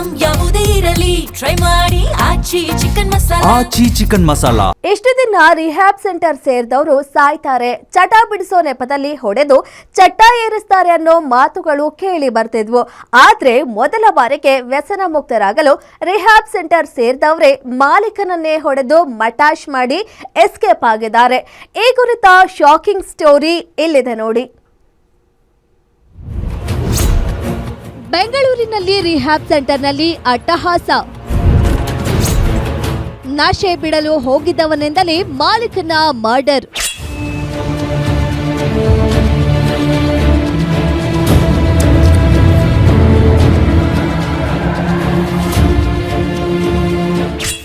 Item ಯಾವುದೇ ಇರಲಿ try ಮಾಡಿ ಆಚಿ ಚಿಕನ್ ಮಸಾಲಾ. ಎಷ್ಟು ದಿನ ರಿಹ್ಯಾಬ್ ಸೆಂಟರ್ ಸೇರಿದವರು ಸಾಯ್ತಾರೆ, ಚಟ ಬಿಡಿಸೋ ನೆಪದಲ್ಲಿ ಹೊಡೆದು ಚಟ್ಟ ಏರಿಸ್ತಾರೆ ಅನ್ನೋ ಮಾತುಗಳು ಕೇಳಿ ಬರ್ತಿದ್ವು. ಆದ್ರೆ ಮೊದಲ ಬಾರಿಗೆ ವ್ಯಸನ ಮುಕ್ತರಾಗಲು ರಿಹ್ಯಾಬ್ ಸೆಂಟರ್ ಸೇರಿದವರೇ ಮಾಲೀಕನನ್ನೇ ಹೊಡೆದು ಮಟಾಶ್ ಮಾಡಿ ಎಸ್ಕೇಪ್ ಆಗಿದ್ದಾರೆ. ಈ ಕುರಿತ ಶಾಕಿಂಗ್ ಸ್ಟೋರಿ ಇಲ್ಲಿದೆ ನೋಡಿ. ಬೆಂಗಳೂರಿನಲ್ಲಿ ರಿಹ್ಯಾಬ್ ಸೆಂಟರ್ನಲ್ಲಿ ಅಟ್ಟಹಾಸ. ನಶೆ ಬಿಡಲು ಹೋಗಿದ್ದವನೆಂದಲೇ ಮಾಲೀಕನ ಮರ್ಡರ್.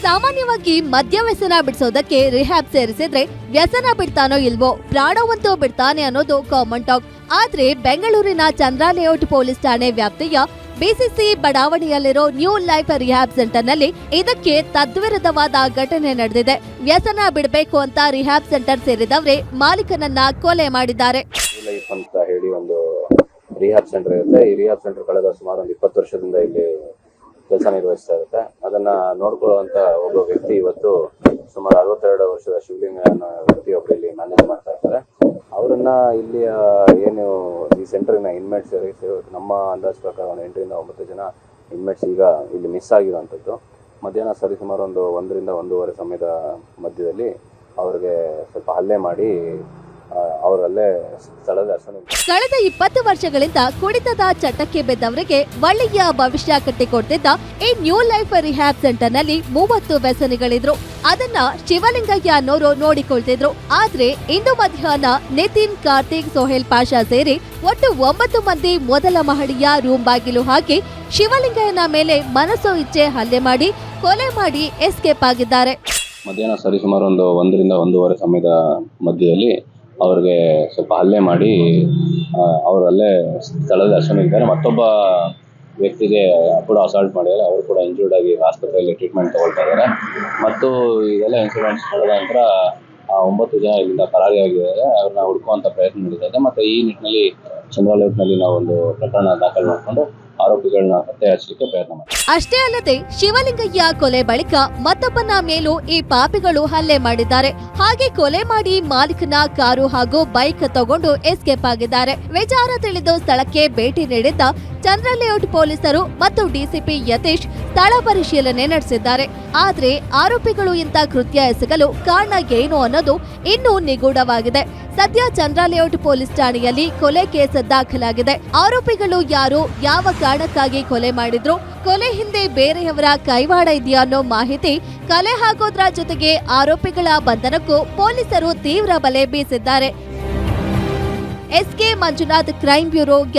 ಸಾಮಾನ್ಯವಾಗಿ ಮದ್ಯ ವ್ಯಸನ ಬಿಡಿಸೋದಕ್ಕೆ ರಿಹ್ಯಾಬ್ ಸೇರಿಸಿದ್ರೆ ವ್ಯಸನ ಬಿಡ್ತಾನೋ ಇಲ್ವೋ, ಪ್ರಾಣವಂತೂ ಬಿಡ್ತಾನೆ ಅನ್ನೋದು ಕಾಮನ್ ಟಾಕ್. ಆದ್ರೆ ಬೆಂಗಳೂರಿನ ಚಂದ್ರ ಲೇಔಟ್ ಪೊಲೀಸ್ ಠಾಣೆ ವ್ಯಾಪ್ತಿಯ ಬಿಸಿಸಿ ಬಡಾವಣೆಯಲ್ಲಿರೋ ನ್ಯೂ ಲೈಫ್ ರಿಹ್ಯಾಬ್ ಸೆಂಟರ್ನಲ್ಲಿ ಇದಕ್ಕೆ ತದ್ವಿರುದ್ಧವಾದ ಘಟನೆ ನಡೆದಿದೆ. ವ್ಯಸನ ಬಿಡಬೇಕು ಅಂತ ರಿಹ್ಯಾಬ್ ಸೆಂಟರ್ ಸೇರಿದವರೇ ಮಾಲೀಕನನ್ನ ಕೊಲೆ ಮಾಡಿದ್ದಾರೆ. ಲೈಫ್ ಅಂತ ಹೇಳಿ ಒಂದು ರಿಹ್ಯಾಬ್ ಸೆಂಟರ್ ಇರುತ್ತೆ. ಈ ರಿಹ್ಯಾಬ್ ಸೆಂಟರ್ ಕಳೆದ ಸುಮಾರು 20 ವರ್ಷದಿಂದ ಇಲ್ಲಿ ಕೆಲಸ ನಿರ್ವಹಿಸ್ತಾ ಇರುತ್ತೆ. ಅದನ್ನ ನೋಡ್ಕೊಳ್ಳುವಂತ ಒಬ್ಬ ವ್ಯಕ್ತಿ ಇವತ್ತು ಸುಮಾರು 62 ವರ್ಷದ ಶಿವಲಿಂಗ ಅನ್ನೋ ವ್ಯಕ್ತಿ ಒಬ್ಬರು ಇಲ್ಲಿ ಮ್ಯಾನೇಜ್ ಮಾಡ್ತಾ ಇರ್ತಾರೆ. ಅವರನ್ನ ಇಲ್ಲಿಯ ಏನು ಈ ಸೆಂಟರ್ನ ಇನ್ಮೇಟ್ಸ್ ನಮ್ಮ ಅಂದಾಜು ಪ್ರಕಾರ 8 ರಿಂದ 9 ಜನ ಇನ್ಮೇಟ್ಸ್ ಈಗ ಇಲ್ಲಿ ಮಿಸ್ ಆಗಿರುವಂಥದ್ದು. ಮಧ್ಯಾಹ್ನ ಸರಿಸುಮಾರು 1 ರಿಂದ 1:30 ಸಮಯದ ಮಧ್ಯದಲ್ಲಿ ಅವ್ರಿಗೆ ಸ್ವಲ್ಪ ಹಲ್ಲೆ ಮಾಡಿ ಅವರಲ್ಲೇ ಸ್ಥಳದ ದರ್ಶನ. ಕಳೆದ 20 ವರ್ಷಗಳಿಂದ ಕುಡಿತದ ಚಟಕ್ಕೆ ಬೆದ್ದವರಿಗೆ ಒಳ್ಳೆಯ ಭವಿಷ್ಯ ಕಟ್ಟಿಕೊಡ್ತಿದ್ದ ಈ ನ್ಯೂ ಲೈಫ್ ರಿಹ್ಯಾಬ್ ಸೆಂಟರ್ ನಲ್ಲಿ 30 ವ್ಯಸನಿಗಳಿದ್ರು. ಅದನ್ನ ಶಿವಲಿಂಗಯ್ಯ ಅನ್ನೋರು ನೋಡಿಕೊಳ್ತಿದ್ರು. ಆದ್ರೆ ಇಂದು ಮಧ್ಯಾಹ್ನ ನಿತಿನ್, ಕಾರ್ತಿಕ್, ಸೋಹೇಲ್ ಪಾಷಾ ಸೇರಿ ಒಟ್ಟು 9 ಮಂದಿ ಮೊದಲ ಮಹಡಿಯ ರೂಮ್ ಬಾಗಿಲು ಹಾಕಿ ಶಿವಲಿಂಗಯ್ಯನ ಮೇಲೆ ಮನಸೋ ಇಚ್ಛೆ ಹಲ್ಲೆ ಮಾಡಿ ಕೊಲೆ ಮಾಡಿ ಎಸ್ಕೇಪ್ ಆಗಿದ್ದಾರೆ. ಮಧ್ಯಾಹ್ನ ಸರಿಸುಮಾರು 1 ರಿಂದ 1:30 ಸಮಯದ ಮಧ್ಯದಲ್ಲಿ ಅವ್ರಿಗೆ ಸ್ವಲ್ಪ ಹಲ್ಲೆ ಮಾಡಿ ಅವರಲ್ಲೇ ಸ್ಥಳದ ದರ್ಶನ ಇದ್ದಾರೆ. ಮತ್ತೊಬ್ಬ ವ್ಯಕ್ತಿಗೆ ಕೂಡ ಅಸಾಲ್ಟ್ ಮಾಡಿದ್ದಾರೆ. ಅವರು ಕೂಡ ಇಂಜೂರ್ಡ್ ಆಗಿ ಆಸ್ಪತ್ರೆಯಲ್ಲಿ ಟ್ರೀಟ್ಮೆಂಟ್ ತಗೊಳ್ತಾ ಇದ್ದಾರೆ. ಮತ್ತು ಇದೆಲ್ಲ ಇನ್ಸಿಡೆಂಟ್ಸ್ ನಡೆದ ನಂತರ 9 ಜನ ಇಲ್ಲಿಂದ ಪರಾರಿಯಾಗಿದ್ದಾರೆ. ಅವ್ರನ್ನ ಹುಡುಕುವಂತ ಪ್ರಯತ್ನ ನಡೀತಾ ಇದೆ. ಮತ್ತೆ ಈ ನಿಟ್ಟಿನಲ್ಲಿ ಚಂದ್ರ ಲೇಔಟ್ನಲ್ಲಿ ನಾವು ಒಂದು ಪ್ರಕರಣ ದಾಖಲು ಮಾಡಿಕೊಂಡು ಆರೋಪಿಗಳನ್ನ ಪತ್ತೆ ಹಚ್ಚಲಿಕ್ಕೆ ಪ್ರಯತ್ನ ಮಾಡಿ. ಅಷ್ಟೇ ಅಲ್ಲದೆ ಶಿವಲಿಂಗಯ್ಯ ಕೊಲೆ ಬಳಿಕ ಮತ್ತೊಬ್ಬನ ಮೇಲೂ ಈ ಪಾಪಿಗಳು ಹಲ್ಲೆ ಮಾಡಿದ್ದಾರೆ. ಹಾಗೆ ಕೊಲೆ ಮಾಡಿ ಮಾಲೀಕನ ಕಾರು ಹಾಗೂ ಬೈಕ್ ತಗೊಂಡು ಎಸ್ಕೇಪ್ ಆಗಿದ್ದಾರೆ. ವಿಚಾರ ತಿಳಿದು ಸ್ಥಳಕ್ಕೆ ಭೇಟಿ ನೀಡಿದ್ದ ಚಂದ್ರ ಲೇಔಟ್ ಪೊಲೀಸರು ಮತ್ತು ಡಿಸಿಪಿ ಯತೀಶ್ ಸ್ಥಳ ಪರಿಶೀಲನೆ ನಡೆಸಿದ್ದಾರೆ. ಆದ್ರೆ ಆರೋಪಿಗಳು ಇಂಥ ಕೃತ್ಯ ಎಸಗಲು ಕಾರಣ ಏನು ಅನ್ನೋದು ಇನ್ನೂ ನಿಗೂಢವಾಗಿದೆ. ಸದ್ಯ ಚಂದ್ರ ಲೇಔಟ್ ಪೊಲೀಸ್ ಠಾಣೆಯಲ್ಲಿ ಕೊಲೆ ಕೇಸ್ ದಾಖಲಾಗಿದೆ. ಆರೋಪಿಗಳು ಯಾರು, ಯಾವ ಕಾರಣಕ್ಕಾಗಿ ಕೊಲೆ ಮಾಡಿದ್ರು, ಕೊಲೆ ಹಿಂದೆ ಬೇರೆಯವರ ಕೈವಾಡ ಇದೆಯಾ ಅನ್ನೋ ಮಾಹಿತಿ ಕಲೆ ಹಾಕೋದ್ರ ಜೊತೆಗೆ ಆರೋಪಿಗಳ ಬಂಧನಕ್ಕೂ ಪೊಲೀಸರು ತೀವ್ರ ಬಲೆ ಬೀಸಿದ್ದಾರೆ. S K Manjunath, crime bureau.